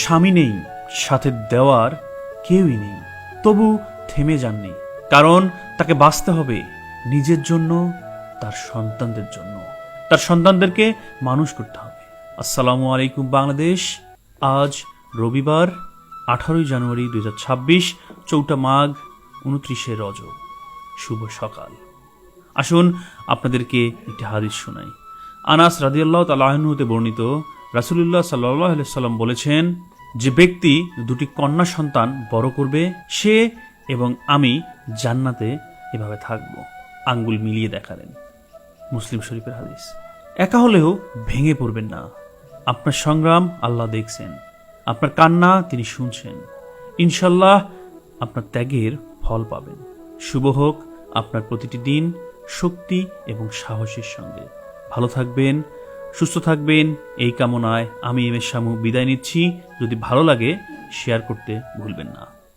স্বামী নেই, সাথে দেওয়ার কেউই নেই, তবু থেমে যাননি, কারণ তাকে বাঁচতে হবে নিজের জন্য, তার সন্তানদের জন্য। তার সন্তানদেরকে মানুষ করতে হবে। আসসালামু আলাইকুম বাংলাদেশ। আজ রবিবার 18 জানুয়ারি 2026, 4 মাঘ, 29 রজব। শুভ সকাল। আসুন আপনাদেরকে একটি হাদিস শোনাই। আনাস রাদিয়াল্লাহু তাআলা আনহু হতে বর্ণিত, রাসূলুল্লাহ সাল্লাল্লাহু আলাইহি ওয়াসাল্লাম বলেছেন, যে ব্যক্তি 2টি কন্যা সন্তান বড় করবে, সে এবং আমি জান্নাতে এভাবে থাকব। আঙ্গুল মিলিয়ে দেখালেন। মুসলিম শরীফের হাদিস। একা হলেও ভেঙে পড়বেন না। আপনার সংগ্রাম আল্লাহ দেখছেন, আপনার কান্না তিনি শুনছেন। ইনশাল্লাহ আপনার ত্যাগের ফল পাবেন। শুভ হোক আপনার প্রতিটি দিন শক্তি এবং সাহসের সঙ্গে। ভালো থাকবেন, সুস্থ থাকবেন, এই কামনায় আমি এম এস শামু বিদায় নিচ্ছি। যদি ভালো লাগে শেয়ার করতে ভুলবেন না।